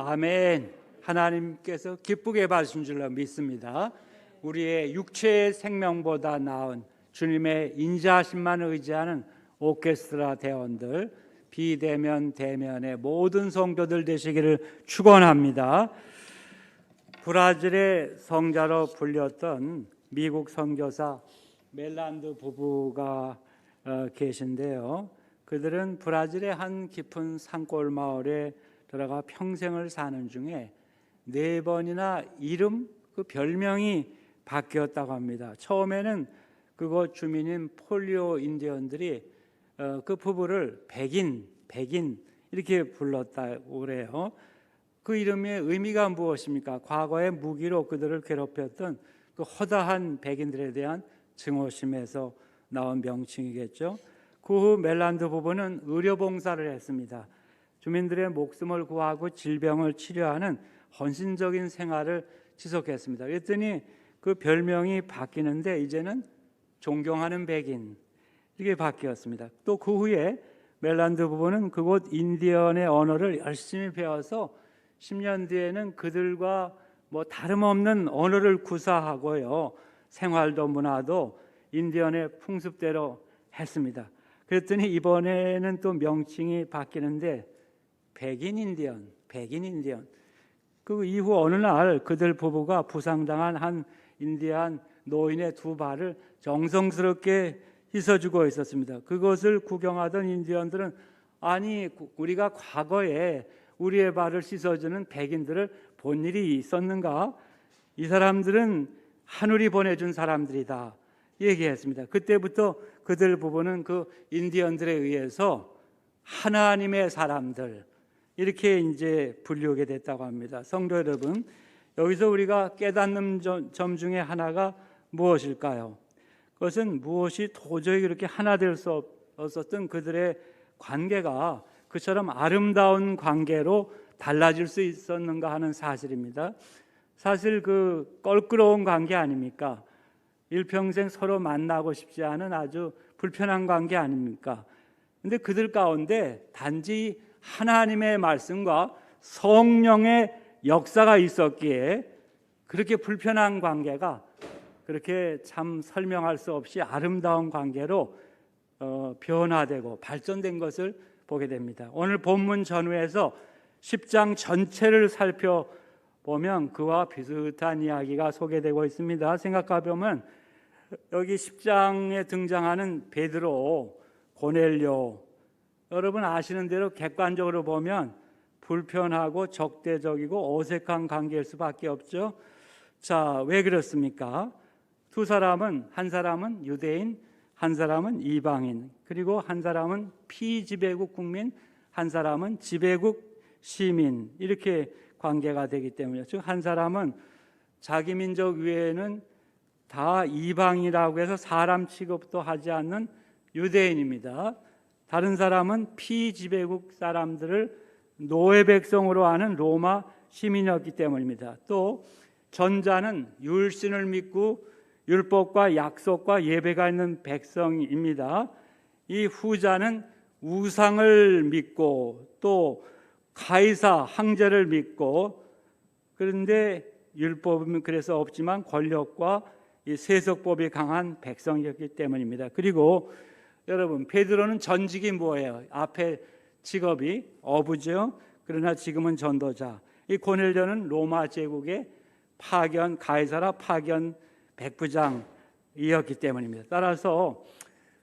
아멘. 하나님께서 기쁘게 봐주신 줄로 믿습니다. 우리의 육체의 생명보다 나은 주님의 인자하심만 의지하는 오케스트라 대원들, 비대면 대면의 모든 성도들 되시기를 축원합니다. 브라질의 성자로 불렸던 미국 선교사 멜란드 부부가 계신데요. 그들은 브라질의 한 깊은 산골 마을에 들어가 평생을 사는 중에 4번이나 이름, 그 별명이 바뀌었다고 합니다. 처음에는 그곳 주민인 폴리오 인디언들이 그 부부를 백인 이렇게 불렀다고 그래요. 그 이름의 의미가 무엇입니까? 과거에 무기로 그들을 괴롭혔던 그 허다한 백인들에 대한 증오심에서 나온 명칭이겠죠. 그 후 멜란드 부부는 의료봉사를 했습니다. 주민들의 목숨을 구하고 질병을 치료하는 헌신적인 생활을 지속했습니다. 그랬더니 그 별명이 바뀌는데 이제는 존경하는 백인 이게 바뀌었습니다. 또 그 후에 멜란드 부부는 그곳 인디언의 언어를 열심히 배워서 10년 뒤에는 그들과 다름없는 언어를 구사하고요, 생활도 문화도 인디언의 풍습대로 했습니다. 그랬더니 이번에는 또 명칭이 바뀌는데 백인 인디언. 그 이후 어느 날 그들 부부가 부상당한 한 인디안 노인의 2발을 정성스럽게 씻어주고 있었습니다. 그것을 구경하던 인디언들은 아니, 우리가 과거에 우리의 발을 씻어주는 백인들을 본 일이 있었는가? 이 사람들은 하늘이 보내준 사람들이다 얘기했습니다. 그때부터 그들 부부는 그 인디언들에 의해서 하나님의 사람들 이렇게 이제 불리우게 됐다고 합니다. 성도 여러분, 여기서 우리가 깨닫는 점 중에 하나가 무엇일까요? 그것은 무엇이 도저히 그렇게 하나 될 수 없었던 그들의 관계가 그처럼 아름다운 관계로 달라질 수 있었는가 하는 사실입니다. 사실 그 껄끄러운 관계 아닙니까? 일평생 서로 만나고 싶지 않은 아주 불편한 관계 아닙니까? 근데 그들 가운데 단지 하나님의 말씀과 성령의 역사가 있었기에 그렇게 불편한 관계가 그렇게 참 설명할 수 없이 아름다운 관계로 변화되고 발전된 것을 보게 됩니다. 오늘 본문 전후에서 10장 전체를 살펴보면 그와 비슷한 이야기가 소개되고 있습니다. 생각해 보면 여기 10장에 등장하는 베드로, 고넬료, 여러분 아시는 대로 객관적으로 보면 불편하고 적대적이고 어색한 관계일 수밖에 없죠. 자, 왜 그렇습니까? 두 사람은, 한 사람은 유대인, 한 사람은 이방인, 그리고 한 사람은 피지배국 국민, 한 사람은 지배국 시민, 이렇게 관계가 되기 때문이죠. 즉 한 사람은 자기 민족 외에는 다 이방이라고 해서 사람 취급도 하지 않는 유대인입니다. 다른 사람은 피지배국 사람들을 노예 백성으로 하는 로마 시민이었기 때문입니다. 또 전자는 율신을 믿고 율법과 약속과 예배가 있는 백성입니다. 이 후자는 우상을 믿고 또 가이사 황제를 믿고, 그런데 율법은 그래서 없지만 권력과 이 세속법이 강한 백성이었기 때문입니다. 그리고 여러분, 베드로는 전직이 뭐예요? 앞에 직업이 어부죠. 그러나 지금은 전도자. 이 고넬료는 로마 제국의 파견 가이사라 파견 백부장이었기 때문입니다. 따라서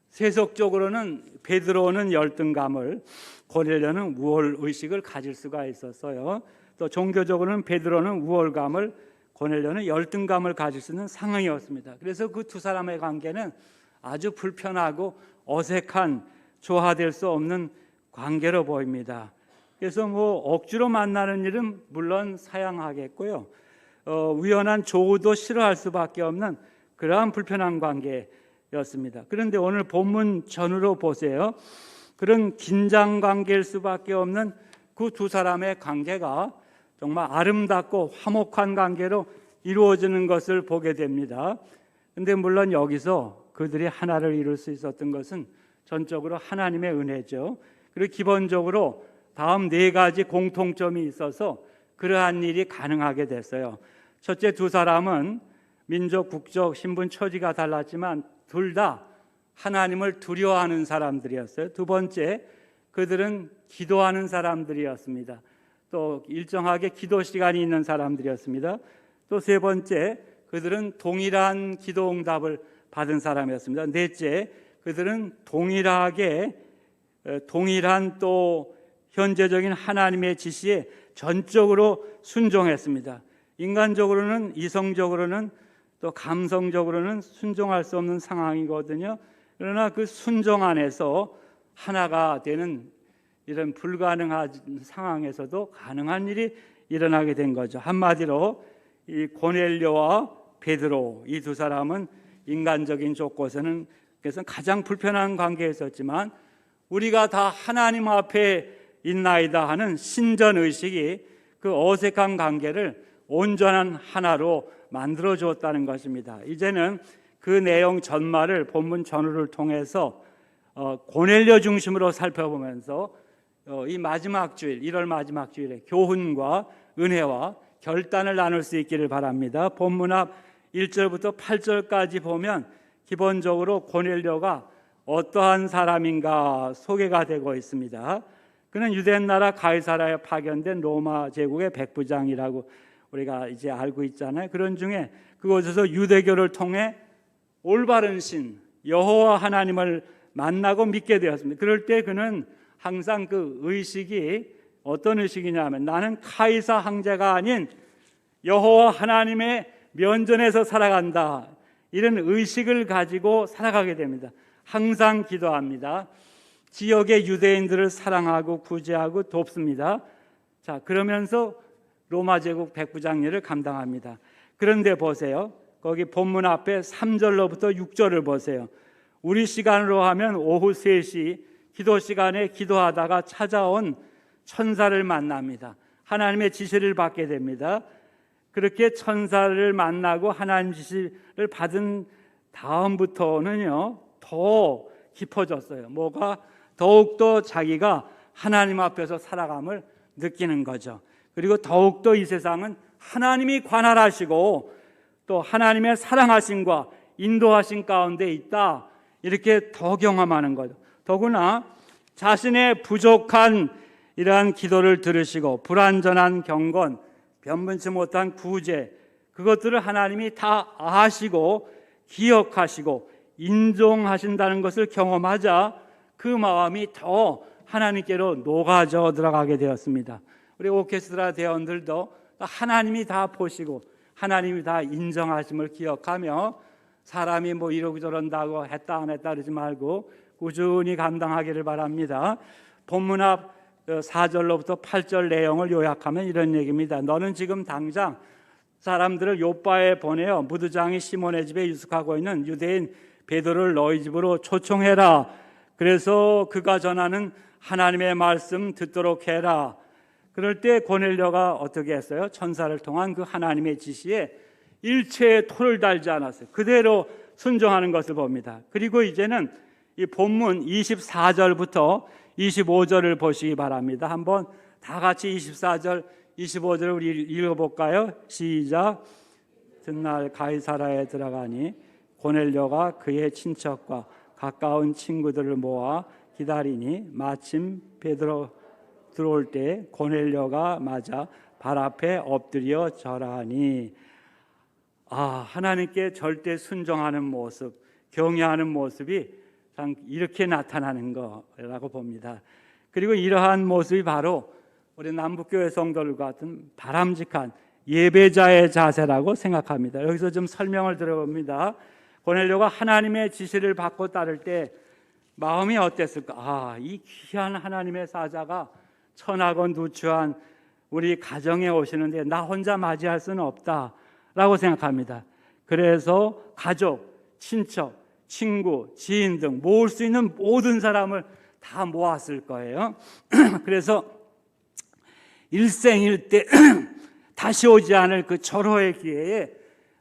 세속적으로는 베드로는 열등감을, 고넬료는 우월의식을 가질 수가 있었어요. 또 종교적으로는 베드로는 우월감을, 고넬료는 열등감을 가질 수 있는 상황이었습니다. 그래서 그 두 사람의 관계는 아주 불편하고 어색한, 조화될 수 없는 관계로 보입니다. 그래서 억지로 만나는 일은 물론 사양하겠고요, 우연한 조우도 싫어할 수밖에 없는 그러한 불편한 관계였습니다. 그런데 오늘 본문 전후로 보세요. 그런 긴장 관계일 수밖에 없는 그 두 사람의 관계가 정말 아름답고 화목한 관계로 이루어지는 것을 보게 됩니다. 그런데 물론 여기서 그들이 하나를 이룰 수 있었던 것은 전적으로 하나님의 은혜죠. 그리고 기본적으로 다음 4가지 공통점이 있어서 그러한 일이 가능하게 됐어요. 첫째 두 사람은 민족, 국적, 신분, 처지가 달랐지만 둘 다 하나님을 두려워하는 사람들이었어요. 두 번째, 그들은 기도하는 사람들이었습니다. 또 일정하게 기도 시간이 있는 사람들이었습니다. 또 세 번째, 그들은 동일한 기도 응답을 받은 사람이었습니다. 넷째, 그들은 동일한 또 현재적인 하나님의 지시에 전적으로 순종했습니다. 인간적으로는, 이성적으로는, 또 감성적으로는 순종할 수 없는 상황이거든요. 그러나 그 순종 안에서 하나가 되는 이런 불가능한 상황에서도 가능한 일이 일어나게 된 거죠. 한마디로 이 고넬료와 베드로, 이 두 사람은 인간적인 조건에서는 그래서 가장 불편한 관계에 있었지만 우리가 다 하나님 앞에 있나이다 하는 신전의식이 그 어색한 관계를 온전한 하나로 만들어 주었다는 것입니다. 이제는 그 내용 전말을 본문 전후를 통해서 고넬료 중심으로 살펴보면서 이 마지막 주일, 1월 마지막 주일에 교훈과 은혜와 결단을 나눌 수 있기를 바랍니다. 본문 앞 1절부터 8절까지 보면 기본적으로 고넬료가 어떠한 사람인가 소개가 되고 있습니다. 그는 유대 나라 가이사라에 파견된 로마 제국의 백부장이라고 우리가 이제 알고 있잖아요. 그런 중에 그곳에서 유대교를 통해 올바른 신 여호와 하나님을 만나고 믿게 되었습니다. 그럴 때 그는 항상 그 의식이 어떤 의식이냐면 나는 카이사 황제가 아닌 여호와 하나님의 면전에서 살아간다, 이런 의식을 가지고 살아가게 됩니다. 항상 기도합니다. 지역의 유대인들을 사랑하고 구제하고 돕습니다. 자, 그러면서 로마 제국 백부장 일을 감당합니다. 그런데 보세요. 거기 본문 앞에 3절로부터 6절을 보세요. 우리 시간으로 하면 오후 3시 기도 시간에 기도하다가 찾아온 천사를 만납니다. 하나님의 지시를 받게 됩니다. 그렇게 천사를 만나고 하나님 지시를 받은 다음부터는요 더 깊어졌어요. 뭐가? 더욱더 자기가 하나님 앞에서 살아감을 느끼는 거죠. 그리고 더욱더 이 세상은 하나님이 관할하시고 또 하나님의 사랑하심과 인도하심 가운데 있다, 이렇게 더 경험하는 거죠. 더구나 자신의 부족한 이러한 기도를 들으시고 불완전한 경건, 변변치 못한 구제, 그것들을 하나님이 다 아시고 기억하시고 인정하신다는 것을 경험하자 그 마음이 더 하나님께로 녹아져 들어가게 되었습니다. 우리 오케스트라 대원들도 하나님이 다 보시고 하나님이 다 인정하심을 기억하며 사람이 뭐 이러고 저런다고 했다 안 했다 그러지 말고 꾸준히 감당하기를 바랍니다. 본문 앞 4절로부터 8절 내용을 요약하면 이런 얘기입니다. 너는 지금 당장 사람들을 요바에 보내어 무드장이 시몬의 집에 유숙하고 있는 유대인 베드로를 너희 집으로 초청해라. 그래서 그가 전하는 하나님의 말씀 듣도록 해라. 그럴 때 고넬료가 어떻게 했어요? 천사를 통한 그 하나님의 지시에 일체의 토를 달지 않았어요. 그대로 순종하는 것을 봅니다. 그리고 이제는 이 본문 24절부터 25절을 보시기 바랍니다. 한번 다 같이 24절, 25절을 우리 읽어볼까요? 시작. 전날 가이사라에 들어가니 고넬료가 그의 친척과 가까운 친구들을 모아 기다리니 마침 베드로 들어올 때 고넬료가 맞아 발 앞에 엎드려 절하니. 하나님께 절대 순종하는 모습, 경외하는 모습이 이렇게 나타나는 거라고 봅니다. 그리고 이러한 모습이 바로 우리 남북교회 성도들 같은 바람직한 예배자의 자세라고 생각합니다. 여기서 좀 설명을 들어봅니다. 고넬료가 하나님의 지시를 받고 따를 때 마음이 어땠을까? 이 귀한 하나님의 사자가 천하고 누추한 우리 가정에 오시는데 나 혼자 맞이할 수는 없다라고 생각합니다. 그래서 가족, 친척, 친구, 지인 등 모을 수 있는 모든 사람을 다 모았을 거예요. 그래서 일생일대 다시 오지 않을 그 절호의 기회에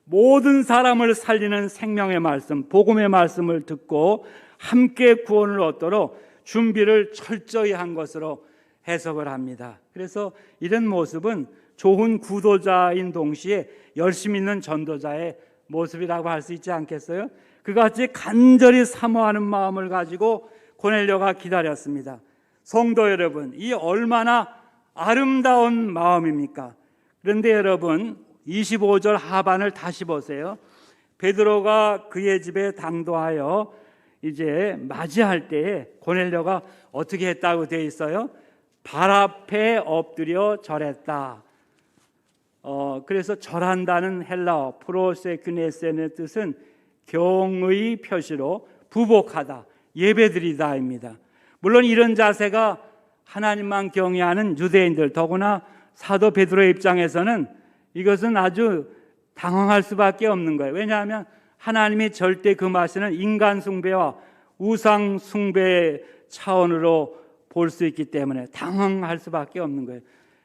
모든 사람을 살리는 생명의 말씀, 복음의 말씀을 듣고 함께 구원을 얻도록 준비를 철저히 한 것으로 해석을 합니다. 그래서 이런 모습은 좋은 구도자인 동시에 열심히 있는 전도자의 모습이라고 할 수 있지 않겠어요? 그같이 간절히 사모하는 마음을 가지고 고넬료가 기다렸습니다. 성도 여러분, 이 얼마나 아름다운 마음입니까? 그런데 여러분, 25절 하반을 다시 보세요. 베드로가 그의 집에 당도하여 이제 맞이할 때에 고넬료가 어떻게 했다고 되어 있어요? 발 앞에 엎드려 절했다. 그래서 절한다는 헬라어 프로세큐네세의 뜻은 경의 표시로 부복하다, 예배드리다입니다. 물론 이런 자세가 하나님만 경외하는 유대인들, 더구나 사도 베드로의 입장에서는 이것은 아주 당황할 수밖에 없는 거예요. 왜냐하면 하나님이 절대 금하시는 인간 숭배와 우상 숭배 차원으로 볼 수 있기 때문에 당황할 수밖에 없는 거예요.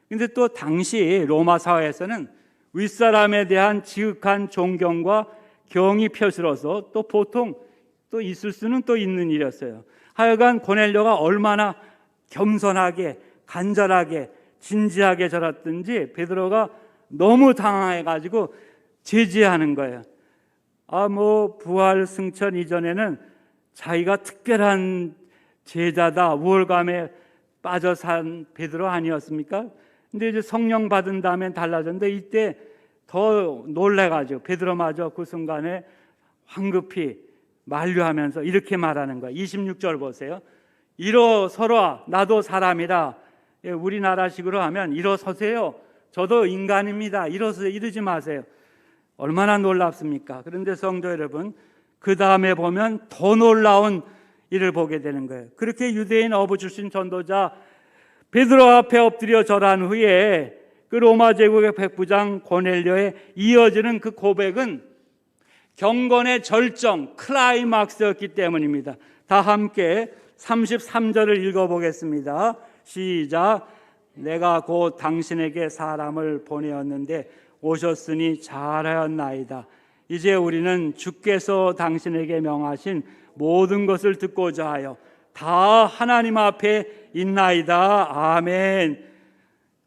근데 또 당시 로마 사회에서는 윗사람에 대한 지극한 존경과 경의 표시로서 또 보통 또 있을 수는 또 있는 일이었어요. 하여간 고넬료가 얼마나 겸손하게 간절하게 진지하게 절었든지 베드로가 너무 당황해가지고 제지하는 거예요. 부활 승천 이전에는 자기가 특별한 제자다, 우월감에 빠져 산 베드로 아니었습니까? 근데 이제 성령 받은 다음에 달라졌는데 이때 더 놀래가지고 베드로마저 그 순간에 황급히 만류하면서 이렇게 말하는 거예요. 26절 보세요. 일어서라, 나도 사람이라. 우리나라식으로 하면 일어서세요, 저도 인간입니다, 일어서세요, 이러지 마세요. 얼마나 놀랍습니까? 그런데 성도 여러분, 그 다음에 보면 더 놀라운 일을 보게 되는 거예요. 그렇게 유대인 어부 출신 전도자 베드로 앞에 엎드려 절한 후에 그 로마 제국의 백부장 고넬료에 이어지는 그 고백은 경건의 절정, 클라이막스였기 때문입니다. 다 함께 33절을 읽어보겠습니다. 시작. 내가 곧 당신에게 사람을 보내었는데 오셨으니 잘하였나이다. 이제 우리는 주께서 당신에게 명하신 모든 것을 듣고자 하여 다 하나님 앞에 있나이다. 아멘.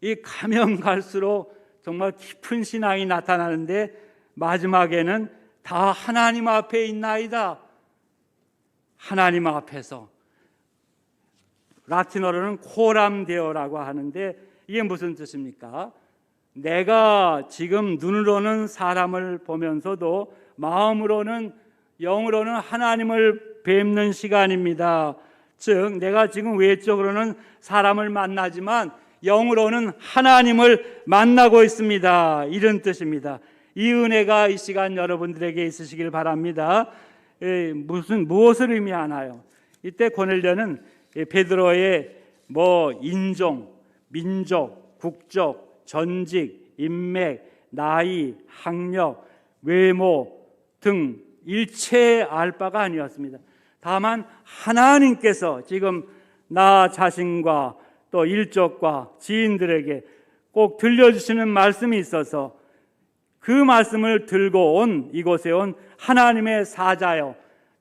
이 가면 갈수록 정말 깊은 신앙이 나타나는데 마지막에는 다 하나님 앞에 있나이다. 하나님 앞에서, 라틴어로는 코람 데오라고 하는데 이게 무슨 뜻입니까? 내가 지금 눈으로는 사람을 보면서도 마음으로는, 영으로는 하나님을 뵙는 시간입니다. 즉 내가 지금 외적으로는 사람을 만나지만 영으로는 하나님을 만나고 있습니다, 이런 뜻입니다. 이 은혜가 이 시간 여러분들에게 있으시길 바랍니다. 무엇을 의미하나요? 이때 고넬료는 베드로의 인종, 민족, 국적, 전직, 인맥, 나이, 학력, 외모 등 일체 알 바가 아니었습니다. 다만 하나님께서 지금 나 자신과 또 일족과 지인들에게 꼭 들려주시는 말씀이 있어서 그 말씀을 들고 온 이곳에 온 하나님의 사자요,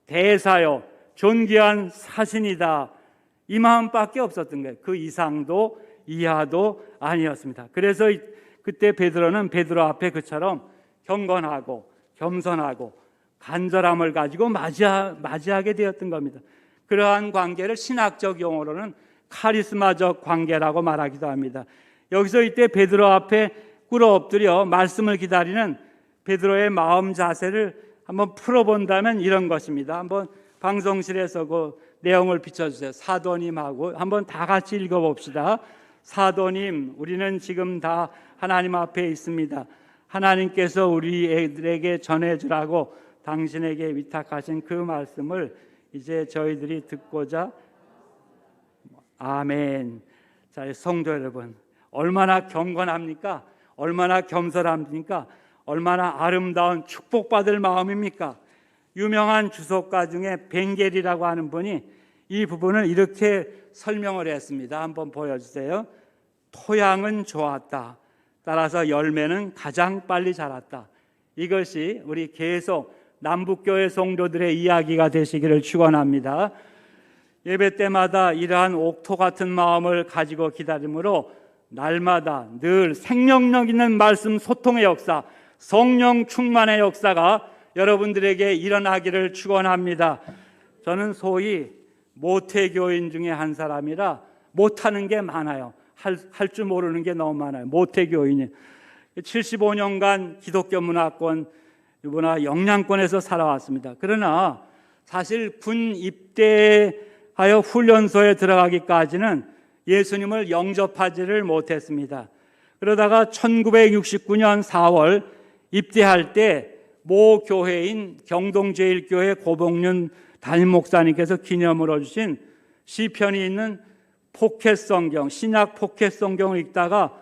대사요, 존귀한 사신이다, 이 마음밖에 없었던 거예요. 그 이상도 이하도 아니었습니다. 그래서 그때 베드로는 베드로 앞에 그처럼 경건하고 겸손하고 간절함을 가지고 맞이하게 되었던 겁니다. 그러한 관계를 신학적 용어로는 카리스마적 관계라고 말하기도 합니다. 여기서 이때 베드로 앞에 꿇어 엎드려 말씀을 기다리는 베드로의 마음 자세를 한번 풀어본다면 이런 것입니다. 한번 방송실에서 그 내용을 비춰주세요. 사도님하고 한번 다 같이 읽어봅시다. 사도님, 우리는 지금 다 하나님 앞에 있습니다. 하나님께서 우리에게 전해주라고 당신에게 위탁하신 그 말씀을 이제 저희들이 듣고자. 아멘. 자, 성도 여러분, 얼마나 경건합니까? 얼마나 겸손합니까? 얼마나 아름다운 축복받을 마음입니까? 유명한 주석가 중에 벵겔이라고 하는 분이 이 부분을 이렇게 설명을 했습니다. 한번 보여주세요. 토양은 좋았다, 따라서 열매는 가장 빨리 자랐다. 이것이 우리 계속 남북교회 성도들의 이야기가 되시기를 축원합니다. 예배 때마다 이러한 옥토 같은 마음을 가지고 기다림으로 날마다 늘 생명력 있는 말씀 소통의 역사, 성령 충만의 역사가 여러분들에게 일어나기를 축원합니다. 저는 소위 모태교인 중에 한 사람이라 못하는 게 많아요. 할 줄 모르는 게 너무 많아요. 모태교인이 75년간 기독교 문화 영향권에서 살아왔습니다. 그러나 사실 군 입대하여 훈련소에 들어가기까지는 예수님을 영접하지를 못했습니다. 그러다가 1969년 4월 입대할 때 모 교회인 경동제일교회 고봉륜 담임 목사님께서 기념으로 주신 시편이 있는 포켓 성경, 신약 포켓 성경을 읽다가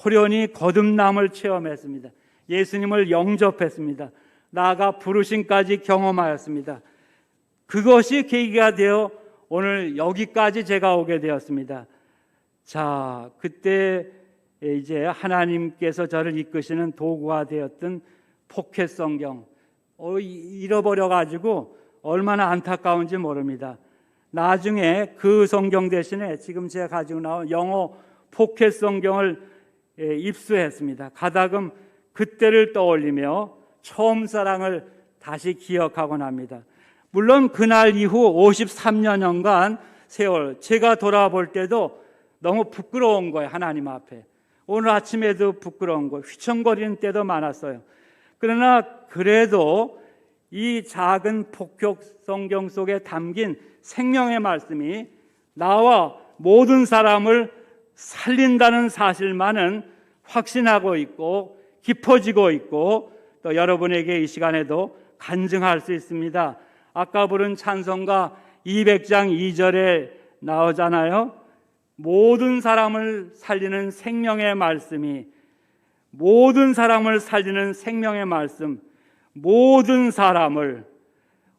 호련히 거듭남을 체험했습니다. 예수님을 영접했습니다. 나아가 부르심까지 경험하였습니다. 그것이 계기가 되어 오늘 여기까지 제가 오게 되었습니다. 자, 그때 이제 하나님께서 저를 이끄시는 도구가 되었던 포켓 성경, 잃어버려 가지고 얼마나 안타까운지 모릅니다. 나중에 그 성경 대신에 지금 제가 가지고 나온 영어 포켓 성경을 입수했습니다. 가다금 그때를 떠올리며 처음 사랑을 다시 기억하곤 합니다. 물론 그날 이후 53년간 세월 제가 돌아볼 때도 너무 부끄러운 거예요. 하나님 앞에. 오늘 아침에도 부끄러운 거예요. 휘청거리는 때도 많았어요. 그러나 그래도 이 작은 포켓 성경 속에 담긴 생명의 말씀이 나와 모든 사람을 살린다는 사실만은 확신하고 있고 깊어지고 있고 또 여러분에게 이 시간에도 간증할 수 있습니다. 아까 부른 찬송가 200장 2절에 나오잖아요. 모든 사람을 살리는 생명의 말씀이, 모든 사람을 살리는 생명의 말씀, 모든 사람을,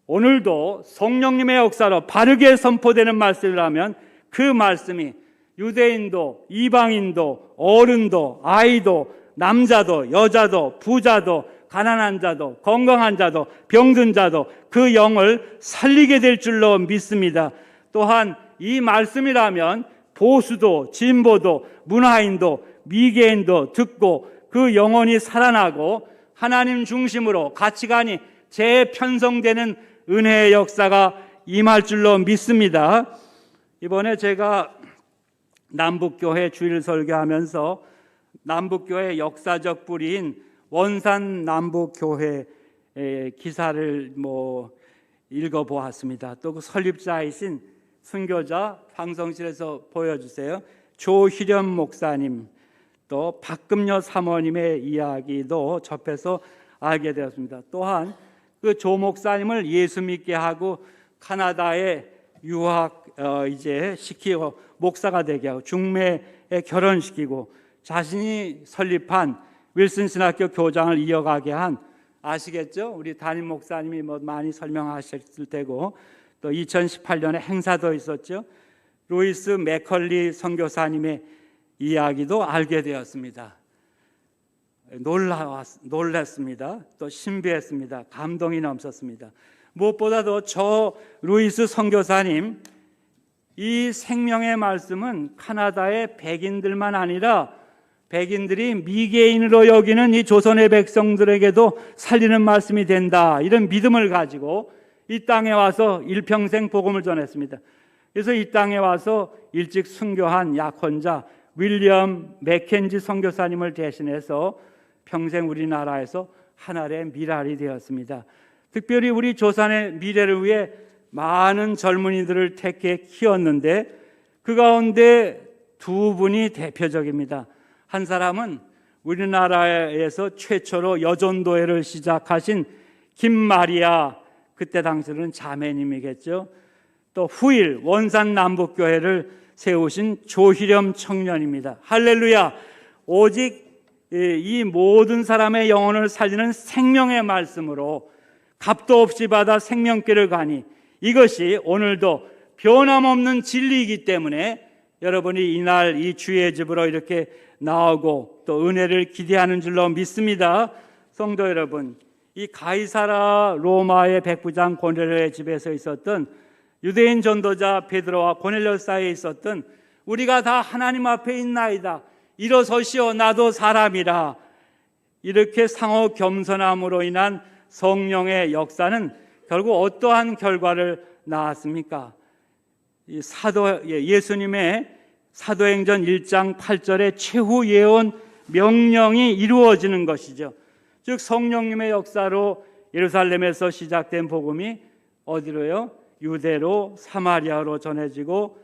오늘도 성령님의 역사로 바르게 선포되는 말씀이라면 그 말씀이 유대인도 이방인도 어른도 아이도 남자도 여자도 부자도 가난한 자도 건강한 자도 병든 자도 그 영을 살리게 될 줄로 믿습니다. 또한 이 말씀이라면 보수도 진보도 문화인도 미개인도 듣고 그 영혼이 살아나고 하나님 중심으로 가치관이 재편성되는 은혜의 역사가 임할 줄로 믿습니다. 이번에 제가 남북교회 주일 설교하면서 남북교회 역사적 뿌리인 원산 남북교회 기사를 읽어보았습니다. 또 그 설립자이신 순교자 방송실에서 보여주세요. 조희련 목사님 또 박금녀 사모님의 이야기도 접해서 알게 되었습니다. 또한 그 조 목사님을 예수 믿게 하고 카나다에 유학 이제 시키고 목사가 되게 하고 중매에 결혼시키고 자신이 설립한 윌슨 신학교 교장을 이어가게 한, 아시겠죠? 우리 담임 목사님이 많이 설명하셨을 테고 또 2018년에 행사도 있었죠. 루이스 맥컬리 선교사님의 이야기도 알게 되었습니다. 놀랐습니다. 또 신비했습니다. 감동이 넘쳤습니다. 무엇보다도 저 루이스 선교사님, 이 생명의 말씀은 카나다의 백인들만 아니라 백인들이 미개인으로 여기는 이 조선의 백성들에게도 살리는 말씀이 된다, 이런 믿음을 가지고 이 땅에 와서 일평생 복음을 전했습니다. 그래서 이 땅에 와서 일찍 순교한 약혼자 윌리엄 맥켄지 선교사님을 대신해서 평생 우리나라에서 하늘의 미랄이 되었습니다. 특별히 우리 조선의 미래를 위해 많은 젊은이들을 택해 키웠는데 그 가운데 두 분이 대표적입니다. 한 사람은 우리나라에서 최초로 여전도회를 시작하신 김마리아, 그때 당시로는 자매님이겠죠. 또 후일 원산 남북교회를 세우신 조희렴 청년입니다. 할렐루야. 오직 이 모든 사람의 영혼을 살리는 생명의 말씀으로 값도 없이 받아 생명길을 가니, 이것이 오늘도 변함없는 진리이기 때문에 여러분이 이날 이 주의 집으로 이렇게 나오고 또 은혜를 기대하는 줄로 믿습니다. 성도 여러분, 이 가이사라 로마의 백부장 고넬료의 집에서 있었던 유대인 전도자 베드로와 고넬료 사이에 있었던 우리가 다 하나님 앞에 있나이다, 일어서시오 나도 사람이라. 이렇게 상호 겸손함으로 인한 성령의 역사는 결국 어떠한 결과를 낳았습니까? 예수님의 사도행전 1장 8절의 최후 예언 명령이 이루어지는 것이죠. 즉 성령님의 역사로 예루살렘에서 시작된 복음이 어디로요? 유대로 사마리아로 전해지고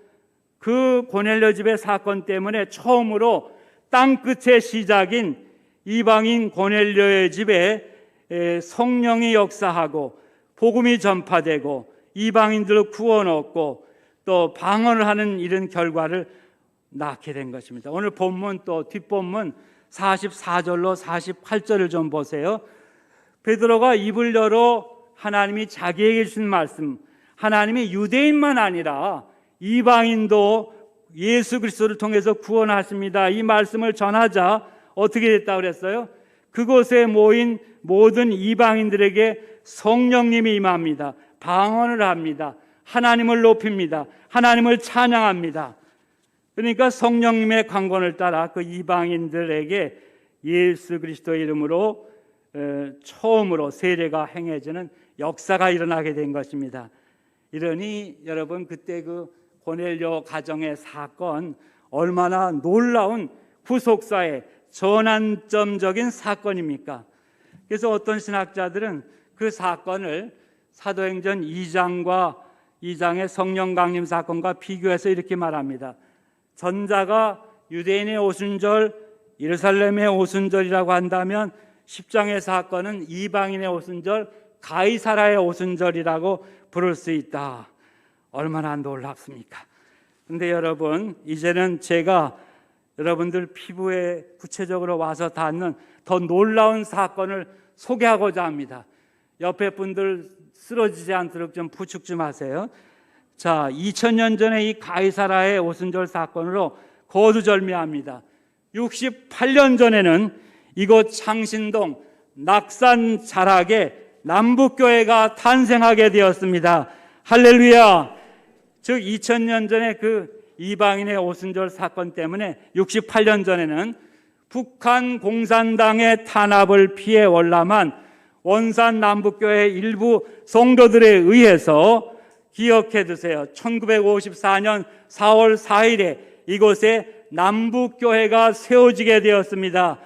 그 고넬료 집의 사건 때문에 처음으로 땅끝의 시작인 이방인 고넬료의 집에 성령이 역사하고 복음이 전파되고 이방인들을 구원 얻고 또 방언을 하는 이런 결과를 낳게 된 것입니다. 오늘 본문 또 뒷본문 44절로 48절을 좀 보세요. 베드로가 입을 열어 하나님이 자기에게 주신 말씀, 하나님이 유대인만 아니라 이방인도 예수 그리스도를 통해서 구원하십니다, 이 말씀을 전하자 어떻게 됐다고 그랬어요? 그곳에 모인 모든 이방인들에게 성령님이 임합니다. 방언을 합니다. 하나님을 높입니다. 하나님을 찬양합니다. 그러니까 성령님의 강권을 따라 그 이방인들에게 예수 그리스도의 이름으로 처음으로 세례가 행해지는 역사가 일어나게 된 것입니다. 이러니 여러분, 그때 그 고넬료 가정의 사건, 얼마나 놀라운 구속사의 전환점적인 사건입니까? 그래서 어떤 신학자들은 그 사건을 사도행전 2장의 성령 강림 사건과 비교해서 이렇게 말합니다. 전자가 유대인의 오순절, 예루살렘의 오순절이라고 한다면 10장의 사건은 이방인의 오순절, 가이사라의 오순절이라고 부를 수 있다. 얼마나 놀랍습니까? 그런데 여러분, 이제는 제가 여러분들 피부에 구체적으로 와서 닿는 더 놀라운 사건을 소개하고자 합니다. 옆에 분들 쓰러지지 않도록 좀 부축 좀 하세요. 자, 2000년 전에 이 가이사라의 오순절 사건으로 거두절미합니다. 68년 전에는 이곳 창신동 낙산 자락에 남북교회가 탄생하게 되었습니다. 할렐루야! 즉 2000년 전에 그 이방인의 오순절 사건 때문에 68년 전에는 북한 공산당의 탄압을 피해 월남한 원산 남북교회 일부 성도들에 의해서, 기억해 두세요, 1954년 4월 4일에 이곳에 남북교회가 세워지게 되었습니다.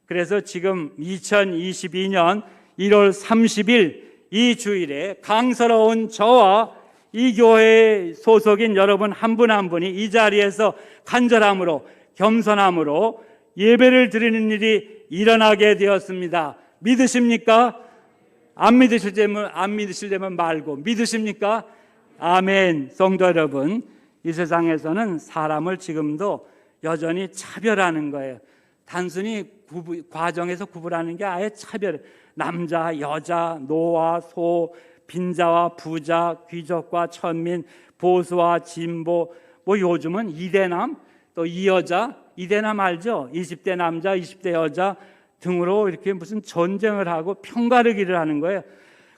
그래서 지금 2022년 1월 30일 이 주일에 강서러운 저와 이 교회에 소속인 여러분 한 분 한 분이 이 자리에서 간절함으로 겸손함으로 예배를 드리는 일이 일어나게 되었습니다. 믿으십니까? 안 믿으시려면 말고 믿으십니까? 아멘. 성도 여러분, 이 세상에서는 사람을 지금도 여전히 차별하는 거예요. 단순히 과정에서 구분하는 게 아예 차별, 남자, 여자, 노와 소, 빈자와 부자, 귀족과 천민, 보수와 진보, 뭐 요즘은 이대남, 또 이여자, 이대남 알죠? 20대 남자, 20대 여자 등으로 이렇게 무슨 전쟁을 하고 편가르기를 하는 거예요.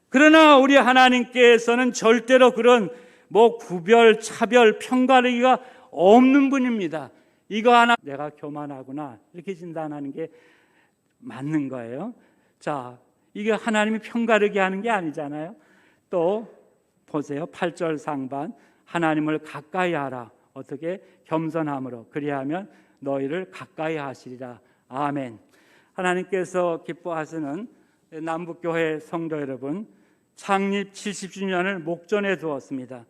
그러나 우리 하나님께서는 절대로 그런 뭐 구별, 차별, 편가르기가 없는 분입니다. 이거 하나 내가 교만하구나 이렇게 진단하는 게 맞는 거예요. 자, 이게 하나님이 편가르기 하는 게 아니잖아요. 또 보세요. 8절 상반, 하나님을 가까이 하라. 어떻게? 겸손함으로. 그리하면 너희를 가까이 하시리라. 아멘. 하나님께서 기뻐하시는 남북교회 성도 여러분, 창립 70주년을 목전에 두었습니다.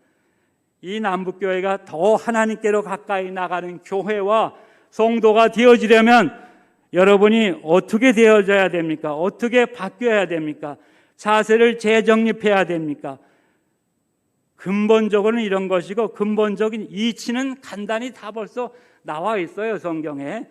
이 남북교회가 더 하나님께로 가까이 나가는 교회와 성도가 되어지려면 여러분이 어떻게 되어져야 됩니까? 어떻게 바뀌어야 됩니까? 자세를 재정립해야 됩니까? 근본적으로는 이런 것이고, 근본적인 이치는 간단히 다 벌써 나와 있어요, 성경에.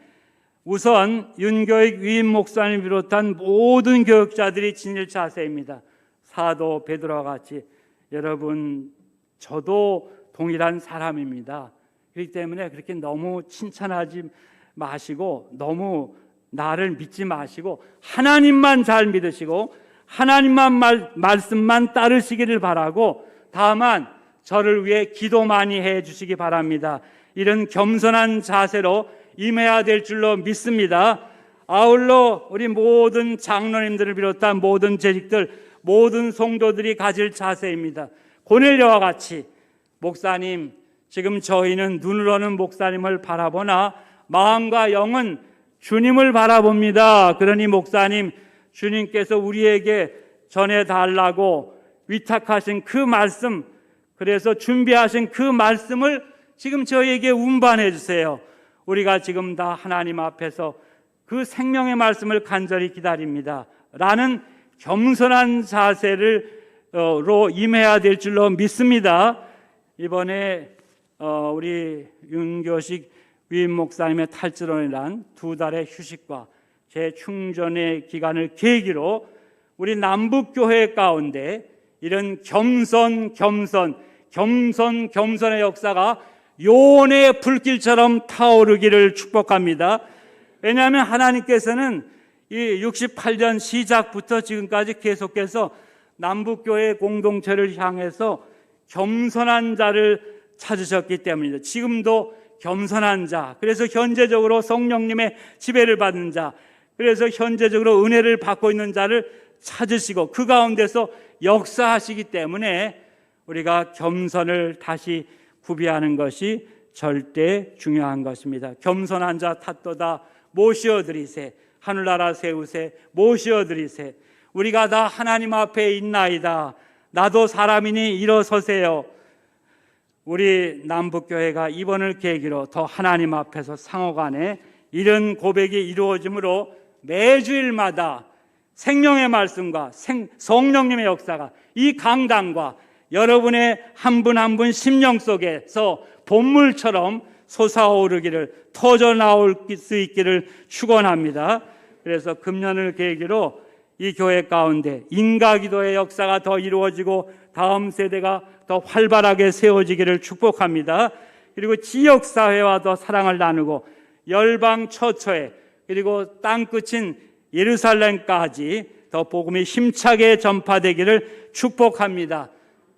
우선 윤교익 위임 목사님 비롯한 모든 교육자들이 지닐 자세입니다. 사도 베드로와 같이. 여러분, 저도 동일한 사람입니다. 그렇기 때문에 그렇게 너무 칭찬하지 마시고, 너무 나를 믿지 마시고, 하나님만 잘 믿으시고 하나님만 말씀만 따르시기를 바라고, 다만 저를 위해 기도 많이 해 주시기 바랍니다. 이런 겸손한 자세로 임해야 될 줄로 믿습니다. 아울러 우리 모든 장로님들을 비롯한 모든 재직들, 모든 성도들이 가질 자세입니다. 고넬료와 같이 목사님, 지금 저희는 눈으로는 목사님을 바라보나 마음과 영은 주님을 바라봅니다. 그러니 목사님, 주님께서 우리에게 전해달라고 위탁하신 그 말씀, 그래서 준비하신 그 말씀을 지금 저희에게 운반해 주세요. 우리가 지금 다 하나님 앞에서 그 생명의 말씀을 간절히 기다립니다. 라는 겸손한 자세로 임해야 될 줄로 믿습니다. 이번에 우리 윤교식 위임 목사님의 탈주론이란 2달의 휴식과 재충전의 기간을 계기로 우리 남북교회 가운데 이런 겸손의 역사가 요원의 불길처럼 타오르기를 축복합니다. 왜냐하면 하나님께서는 이 68년 시작부터 지금까지 계속해서 남북교회 공동체를 향해서 겸손한 자를 찾으셨기 때문입니다. 지금도 겸손한 자, 그래서 현재적으로 성령님의 지배를 받는 자, 그래서 현재적으로 은혜를 받고 있는 자를 찾으시고 그 가운데서 역사하시기 때문에 우리가 겸손을 다시 구비하는 것이 절대 중요한 것입니다. 겸손한 자 탓도다 모시어드리세, 하늘나라 세우세 모시어드리세. 우리가 다 하나님 앞에 있나이다. 나도 사람이니 일어서세요. 우리 남북교회가 이번을 계기로 더 하나님 앞에서 상호간에 이런 고백이 이루어지므로 매주일마다 생명의 말씀과 성령님의 역사가 이 강단과 여러분의 한 분 한 분 심령 속에서 본물처럼 솟아오르기를, 터져 나올 수 있기를 축원합니다. 그래서 금년을 계기로 이 교회 가운데 인가기도의 역사가 더 이루어지고 다음 세대가 더 활발하게 세워지기를 축복합니다. 그리고 지역사회와 더 사랑을 나누고 열방 처처에 그리고 땅끝인 예루살렘까지 더 복음이 힘차게 전파되기를 축복합니다.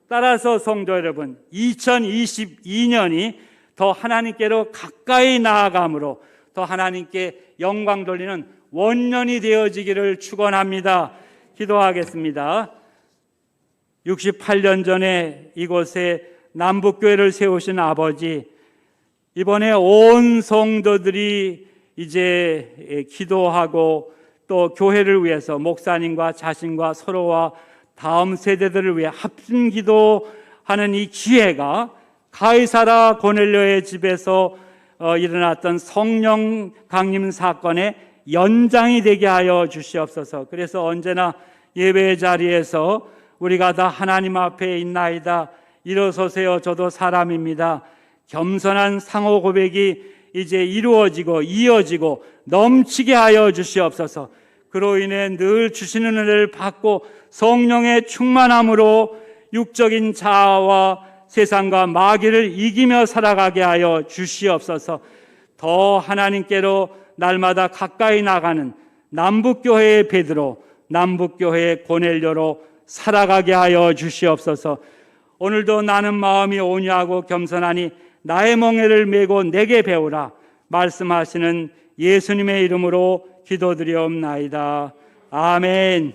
따라서 성도 여러분, 2022년이 더 하나님께로 가까이 나아감으로 더 하나님께 영광 돌리는 원년이 되어지기를 축원합니다. 기도하겠습니다. 68년 전에 이곳에 남북교회를 세우신 아버지, 이번에 온 성도들이 이제 기도하고 또 교회를 위해서 목사님과 자신과 서로와 다음 세대들을 위해 합심 기도하는 이 기회가 가이사라 고넬료의 집에서 일어났던 성령 강림 사건의 연장이 되게 하여 주시옵소서. 그래서 언제나 예배의 자리에서 우리가 다 하나님 앞에 있나이다. 일어서세요. 저도 사람입니다. 겸손한 상호 고백이 이제 이루어지고 이어지고 넘치게 하여 주시옵소서. 그로 인해 늘 주시는 은혜를 받고 성령의 충만함으로 육적인 자아와 세상과 마귀를 이기며 살아가게 하여 주시옵소서. 더 하나님께로 날마다 가까이 나가는 남북교회의 베드로, 남북교회의 고넬료로 살아가게 하여 주시옵소서. 오늘도 나는 마음이 온유하고 겸손하니 나의 멍에를 메고 내게 배우라 말씀하시는 예수님의 이름으로 기도드리옵나이다. 아멘.